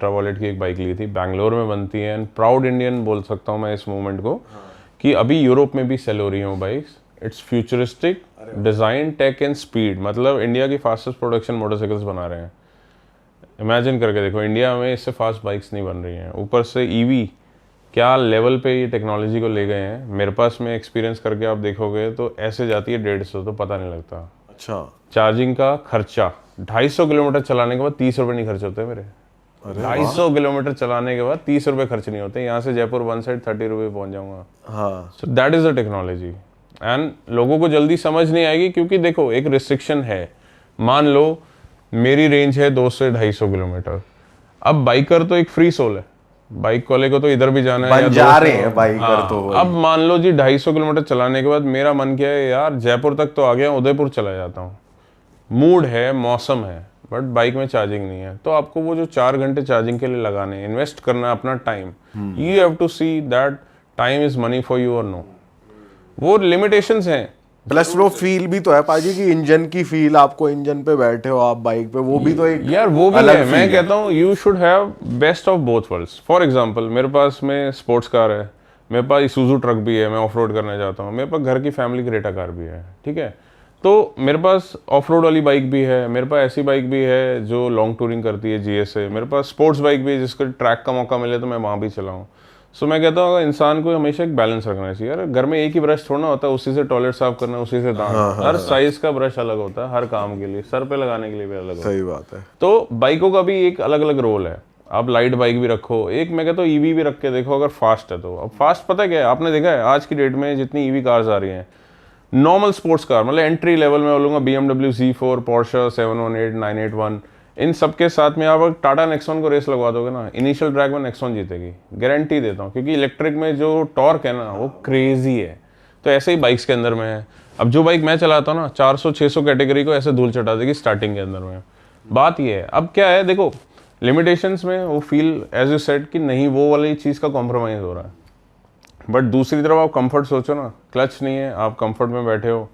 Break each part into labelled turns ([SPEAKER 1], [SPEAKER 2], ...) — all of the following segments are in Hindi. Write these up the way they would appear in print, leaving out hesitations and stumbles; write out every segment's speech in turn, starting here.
[SPEAKER 1] अल्ट्रावॉयलेट की एक बाइक ली थी, बैंगलोर में बनती है, एंड प्राउड इंडियन बोल सकता हूँ मैं इस मूवमेंट को कि अभी यूरोप में भी सेल हो रही हैं वो bikes. Its futuristic design, tech and speed, मतलब इंडिया की फास्टेस्ट प्रोडक्शन मोटरसाइकिल्स बना रहे हैं। इमेजिन करके देखो, इंडिया में इससे फास्ट बाइक्स नहीं बन रही हैं। ऊपर से ईवी क्या लेवल पे ये टेक्नोलॉजी को ले गए हैं। मेरे पास में एक्सपीरियंस करके आप देखोगे तो ऐसे जाती है 150, तो पता नहीं लगता।
[SPEAKER 2] अच्छा,
[SPEAKER 1] चार्जिंग का खर्चा 250 किलोमीटर चलाने के बाद 30 रुपये नहीं खर्च होते मेरे। 250 किलोमीटर चलाने के बाद 30 रुपये खर्च नहीं होते। यहाँ से जयपुर वन साइड 30 रुपये पहुँच जाऊँगा।
[SPEAKER 2] हाँ,
[SPEAKER 1] so that is the technology, and लोगों को जल्दी समझ नहीं आएगी क्योंकि देखो एक रिस्ट्रिक्शन है। मान लो मेरी रेंज है 200 से 250 किलोमीटर। अब बाइकर तो एक फ्री सोल है, बाइक वाले को तो इधर भी जाना है,
[SPEAKER 2] बन जा रहे हैं बाइकर तो।
[SPEAKER 1] अब मान लो जी 250 किलोमीटर चलाने के बाद मेरा मन क्या है, यार जयपुर तक तो आ गया, उदयपुर चला जाता हूँ। मूड है, मौसम है, बट बाइक में चार्जिंग नहीं है। तो आपको वो जो 4 घंटे चार्जिंग के लिए लगाने, इन्वेस्ट करना है अपना time, you have to see that time is money for you और नो। वो लिमिटेशंस हैं।
[SPEAKER 2] प्लस वो फील भी तो है पाजी की इंजन की फील, आपको इंजन पे बैठे हो आप बाइक पे, वो भी तो एक
[SPEAKER 1] यार वो भी
[SPEAKER 2] अलग
[SPEAKER 1] है। मैं
[SPEAKER 2] feel
[SPEAKER 1] कहता हूँ you should have best of both worlds. For example मेरे पास में स्पोर्ट्स कार है, मेरे पास इसूजू ट्रक भी है, मैं ऑफ रोड करना चाहता हूँ, मेरे पास घर की फैमिली क्रेटा कार भी है, ठीक है। तो मेरे पास ऑफ रोड वाली बाइक भी है, मेरे पास ऐसी बाइक भी है जो लॉन्ग टूरिंग करती है, GSA। मेरे पास स्पोर्ट्स बाइक भी है जिसको ट्रैक का मौका मिले तो मैं वहाँ भी चलाऊँ। सो मैं कहता हूँ इंसान को हमेशा एक बैलेंस रखना चाहिए। यार घर में एक ही ब्रश थोड़ा होता है, उसी से टॉयलेट साफ करना, उसी से दांत, हर साइज का ब्रश अलग होता है हर काम के लिए, सर पे लगाने के लिए भी अलग होता है।
[SPEAKER 2] सही बात है।
[SPEAKER 1] तो बाइकों का भी एक अलग अलग रोल है। आप लाइट बाइक भी रखो, एक मैं कहता हूँ ईवी भी रख के देखो अगर फास्ट है तो। अब फास्ट पता है क्या है, आपने देखा है आज की डेट में जितनी ईवी कार्स आ रही हैं, नॉर्मल स्पोर्ट्स कार मतलब एंट्री लेवल में बोलूँगा BMW Z4, Porsche 718, 981, इन सबके साथ में आप टाटा नेक्सॉन को रेस लगवा दोगे ना, इनिशियल ड्रैग में नेक्सॉन जीतेगी, गारंटी देता हूँ। क्योंकि इलेक्ट्रिक में जो टॉर्क है ना वो क्रेजी है। तो ऐसे ही बाइक्स के अंदर में है। अब जो बाइक मैं चलाता हूँ ना 400-600 कैटेगरी को ऐसे धूल चटा देगी स्टार्टिंग के अंदर में। बात ये है, अब क्या है देखो लिमिटेशंस में वो फील एज यू सेड कि नहीं वो वाली चीज़ का कॉम्प्रोमाइज़ हो रहा है। बट दूसरी तरफ आप कंफर्ट सोचो ना, क्लच नहीं है, आप कंफर्ट में बैठे हो,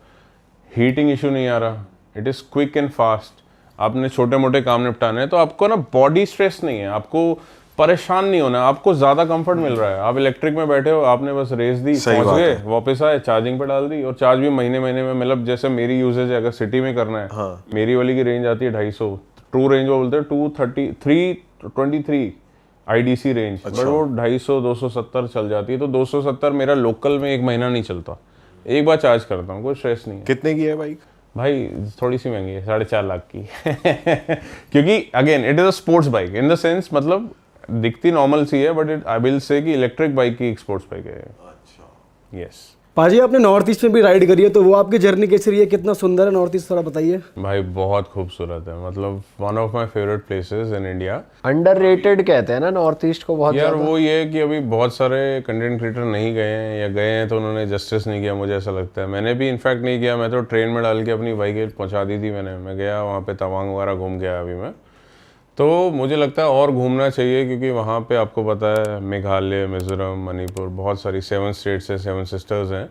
[SPEAKER 1] हीटिंग इशू नहीं आ रहा, it is quick and fast. आपने छोटे मोटे काम निपटाने हैं तो आपको ना बॉडी स्ट्रेस नहीं है, आपको परेशान नहीं होना, आपको ज़्यादा कंफर्ट मिल रहा है। आप इलेक्ट्रिक में बैठे हो, आपने बस रेस दी, पहुंच गए, वापस आए, चार्जिंग पे डाल दी, और चार्ज भी महीने महीने में, मतलब जैसे मेरी यूजेज है अगर सिटी में करना है,
[SPEAKER 2] हाँ।
[SPEAKER 1] मेरी वाली की रेंज आती है 250, ट्रू रेंज वो बोलते हैं 223 IDC रेंज, बट वो 250-270 चल जाती है। तो 270 मेरा लोकल में 1 महीना नहीं चलता, एक बार चार्ज करता हूँ, कोई स्ट्रेस नहीं है।
[SPEAKER 2] कितने की है बाइक
[SPEAKER 1] भाई? थोड़ी सी महंगी है, 4.5 लाख की क्योंकि again it is a sports bike in the sense, मतलब दिखती नॉर्मल सी है, बट आई विल से कि इलेक्ट्रिक बाइक की एक स्पोर्ट्स बाइक है। अच्छा, यस।
[SPEAKER 3] पाजी आपने नॉर्थ ईस्ट में भी राइड करी है, तो वो आपकी जर्नी कैसी रही है, कितना सुंदर है नॉर्थ ईस्ट, थोड़ा बताइए।
[SPEAKER 1] भाई बहुत खूबसूरत है, मतलब one of my favourite places in India.
[SPEAKER 4] Underrated कहते हैं ना नॉर्थ ईस्ट को बहुत
[SPEAKER 1] यार
[SPEAKER 4] ज़्यादा।
[SPEAKER 1] वो ये है कि अभी बहुत सारे कंटेंट क्रिएटर नहीं गए हैं, या गए हैं तो उन्होंने जस्टिस नहीं किया, मुझे ऐसा लगता है। मैंने भी इनफैक्ट नहीं किया, मैं तो ट्रेन में डाल के अपनी बाइक पहुंचा दी थी मैंने। मैं गया वहाँ पे तवांग वगैरह घूम गया अभी मैं, तो मुझे लगता है और घूमना चाहिए, क्योंकि वहाँ पे आपको पता है मेघालय, मिजोरम, मणिपुर, बहुत सारी 7 स्टेट्स है, 7 सिस्टर्स हैं।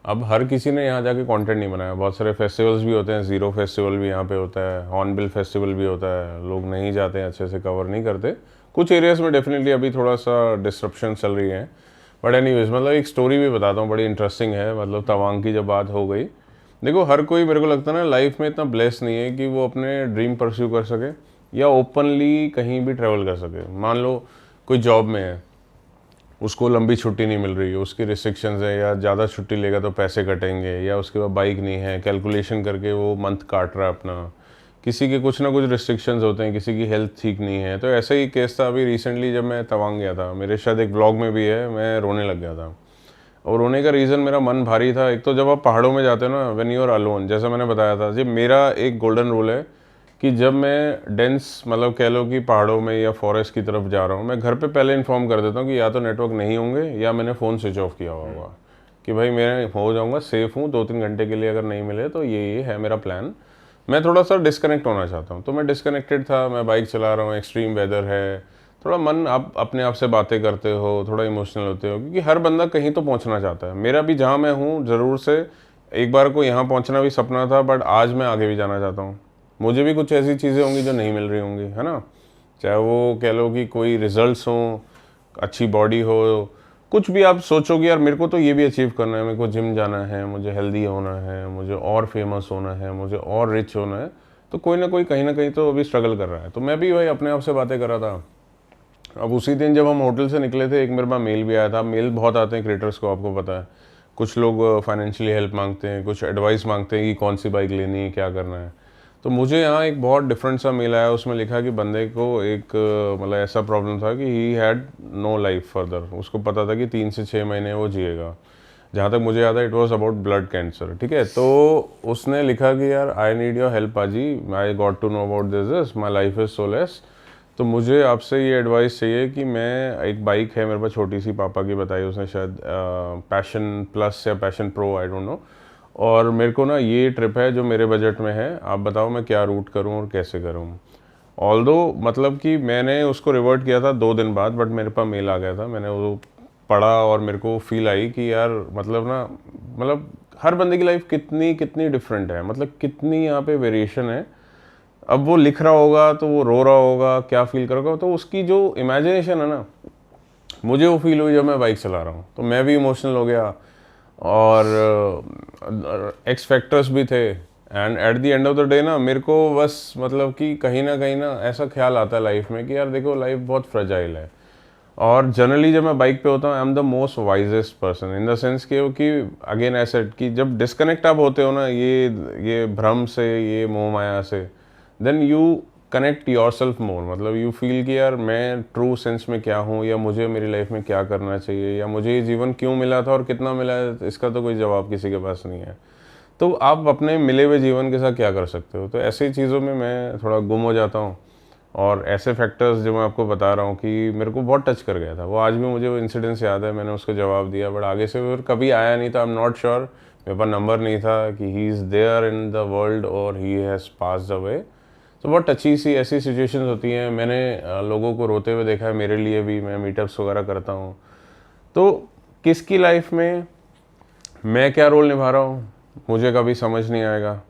[SPEAKER 1] अब हर किसी ने यहाँ जाके कंटेंट नहीं बनाया। बहुत सारे फेस्टिवल्स भी होते हैं, ज़ीरो फेस्टिवल भी यहाँ पे होता है, हॉर्नबिल फेस्टिवल भी होता है, लोग नहीं जाते हैं, अच्छे से कवर नहीं करते। कुछ एरियाज़ में डेफिनेटली अभी थोड़ा सा डिस्ट्रप्शन चल रही है, बट एनीवेज मतलब एक स्टोरी भी बताता हूँ, बड़ी इंटरेस्टिंग है। मतलब तवांग की जब बात हो गई, देखो हर कोई, मेरे को लगता है ना, लाइफ में इतना ब्लेस नहीं है कि वो अपने ड्रीम परस्यू कर सके या ओपनली कहीं भी ट्रैवल कर सके। मान लो कोई जॉब में है, उसको लंबी छुट्टी नहीं मिल रही है, उसकी रिस्ट्रिक्शंस है, या ज़्यादा छुट्टी लेगा तो पैसे कटेंगे, या उसके बाद बाइक नहीं है, कैलकुलेशन करके वो मंथ काट रहा है अपना। किसी के कुछ ना कुछ रिस्ट्रिक्शंस होते हैं, किसी की हेल्थ ठीक नहीं है। तो ऐसा ही केस था अभी रिसेंटली जब मैं तवांग गया था, मेरे शायद एक ब्लॉग में भी है, मैं रोने लग गया था। और रोने का रीज़न मेरा मन भारी था। एक तो जब आप पहाड़ों में जाते हो ना, व्हेन यू आर अलोन, जैसा मैंने बताया था, जब मेरा एक गोल्डन रूल है कि जब मैं डेंस, मतलब कह लो कि पहाड़ों में या फॉरेस्ट की तरफ जा रहा हूँ, मैं घर पे पहले इन्फॉर्म कर देता हूँ कि या तो नेटवर्क नहीं होंगे या मैंने फ़ोन स्विच ऑफ किया हुआ होगा, कि भाई मैं हो जाऊँगा सेफ़ हूँ, 2-3 घंटे के लिए अगर नहीं मिले तो ये है मेरा प्लान। मैं थोड़ा सा डिस्कनेक्ट होना चाहता हूँ। तो मैं डिस्कनेक्टेड था, मैं बाइक चला रहा हूँ, एक्सट्रीम वेदर है, थोड़ा मन, आप अपने आप से बातें करते हो, थोड़ा इमोशनल होते हो, क्योंकि हर बंदा कहीं तो पहुँचना चाहता है। मेरा भी जहाँ मैं हूँ, ज़रूर से एक बार को यहाँ पहुँचना भी सपना था, बट आज मैं आगे भी जाना चाहता हूँ। मुझे भी कुछ ऐसी चीज़ें होंगी जो नहीं मिल रही होंगी, है ना। चाहे वो कह लो कि कोई रिजल्ट्स हों, अच्छी बॉडी हो, कुछ भी आप सोचोगे यार मेरे को तो ये भी अचीव करना है, मेरे को जिम जाना है, मुझे हेल्दी होना है, मुझे और फेमस होना है, मुझे और रिच होना है, तो कोई ना कोई कहीं ना कहीं तो अभी स्ट्रगल कर रहा है। तो मैं भी भाई अपने आप से बातें कर रहा था। अब उसी दिन जब हम होटल से निकले थे, एक मेरे पास मेल भी आया था। मेल बहुत आते हैं क्रिएटर्स को, आपको पता है। कुछ लोग फाइनेंशियली हेल्प मांगते हैं, कुछ एडवाइस मांगते हैं कि कौन सी बाइक लेनी है, क्या करना है। तो मुझे यहाँ एक बहुत डिफरेंट सा मेल आया, उसमें लिखा कि बंदे को एक मतलब ऐसा प्रॉब्लम था कि he had no life further. उसको पता था कि 3 से 6 महीने वो जिएगा। जहाँ तक मुझे याद है it was about blood cancer, ठीक है। तो उसने लिखा कि यार आई नीड योर हेल्प पाजी, I got to know about this, my life is soulless. तो मुझे आपसे ये एडवाइस चाहिए कि मैं, एक बाइक है मेरे पास छोटी सी, पापा की बताई उसने शायद, पैशन प्लस या passion pro, I don't know. और मेरे को ना ये ट्रिप है जो मेरे बजट में है, आप बताओ मैं क्या रूट करूं और कैसे करूं। ऑल्दो मतलब कि मैंने उसको रिवर्ट किया था 2 दिन बाद, बट मेरे पास मेल आ गया था, मैंने वो पढ़ा और मेरे को फील आई कि यार मतलब ना, मतलब हर बंदे की लाइफ कितनी कितनी डिफरेंट है, मतलब कितनी यहाँ पे वेरिएशन है। अब वो लिख रहा होगा तो वो रो रहा होगा, क्या फील कर रहा होगा, तो उसकी जो इमेजिनेशन है ना, मुझे वो फील हुई जब मैं बाइक चला रहा हूँ, तो मैं भी इमोशनल हो गया। और एक्स फैक्टर्स भी थे। And at the end of the day ना, मेरे को बस मतलब कि कहीं ना ऐसा ख्याल आता है लाइफ में कि यार देखो लाइफ बहुत फ्रेजाइल है। और जनरली जब मैं बाइक पे होता हूँ, I am the most wisest person in the sense कि अगेन एसेट कि जब डिस्कनेक्ट आप होते हो ना ये भ्रम से, ये मोह माया से, then you connect yourself more. मतलब यू फील कि यार मैं ट्रू सेंस में क्या हूँ, या मुझे मेरी लाइफ में क्या करना चाहिए, या मुझे ये जीवन क्यों मिला था और कितना मिला है, इसका तो कोई जवाब किसी के पास नहीं है। तो आप अपने मिले हुए जीवन के साथ क्या कर सकते हो। तो ऐसी चीज़ों में मैं थोड़ा गुम हो जाता हूँ। और ऐसे फैक्टर्स जो मैं आपको बता रहा हूँ कि मेरे को बहुत टच कर गया था वो, आज भी मुझे वो इंसिडेंस याद है। मैंने उसको जवाब दिया, बट आगे से फिर कभी आया नहीं था। आई एम नॉट श्योर, मेरे पास नंबर नहीं था कि he is there in the world और ही हैज़ पास्ड अवे। तो बहुत अच्छी सी ऐसी सिचुएशंस होती हैं। मैंने लोगों को रोते हुए देखा है, मेरे लिए भी, मैं मीटअप्स वगैरह करता हूँ। तो किसकी लाइफ में मैं क्या रोल निभा रहा हूँ मुझे कभी समझ नहीं आएगा,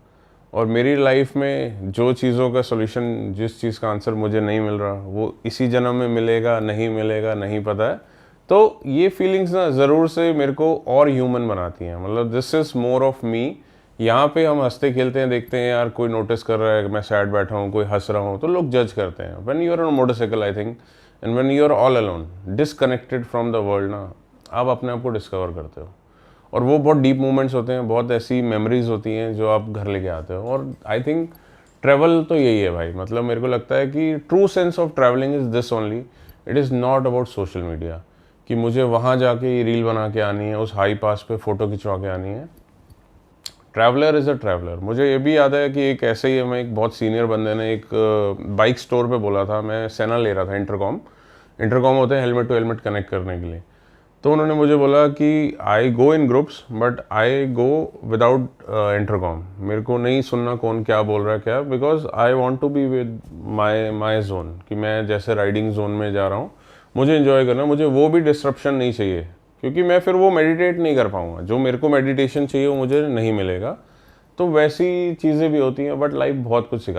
[SPEAKER 1] और मेरी लाइफ में जो चीज़ों का सॉल्यूशन, जिस चीज़ का आंसर मुझे नहीं मिल रहा, वो इसी जन्म में मिलेगा मिलेगा नहीं पता है। तो ये फीलिंग्स ना ज़रूर से मेरे को और ह्यूमन बनाती हैं। मतलब this is more of me. यहाँ पे हम हंसते खेलते हैं, देखते हैं यार कोई नोटिस कर रहा है, मैं सैड बैठा हूँ, कोई हंस रहा हूँ, तो लोग जज करते हैं। When you are on motorcycle I think, and when you are all alone, disconnected from the world ना, आप अपने आप को डिस्कवर करते हो। और वो बहुत डीप मोमेंट्स होते हैं, बहुत ऐसी मेमोरीज होती हैं जो आप घर लेके आते हो। और आई थिंक ट्रैवल तो यही है भाई। मतलब मेरे को लगता है कि true sense of travelling is this only, it is not about social media कि मुझे वहाँ जाके ये रील बना के आनी है, उस हाई पास पे फ़ोटो खिंचवा के आनी है। Traveller is a traveller. मुझे ये भी याद है कि एक ऐसे ही हमें एक बहुत सीनियर बंदे ने एक बाइक स्टोर पे बोला था, मैं सेना ले रहा था, इंटरकॉम होते हैं हेलमेट टू हेलमेट कनेक्ट करने के लिए। तो उन्होंने मुझे बोला कि I go in groups but I go without intercom. मेरे को नहीं सुनना कौन क्या बोल रहा है क्या, because I want to be with my zone, कि मैं जैसे राइडिंग जोन में जा रहा हूँ, मुझे इन्जॉय करना, मुझे वो भी डिस्ट्रप्शन नहीं चाहिए, क्योंकि मैं फिर वो मेडिटेट नहीं कर पाऊँगा। जो मेरे को मेडिटेशन चाहिए वो मुझे नहीं मिलेगा। तो वैसी चीज़ें भी होती हैं, बट लाइफ बहुत कुछ सिखाती है।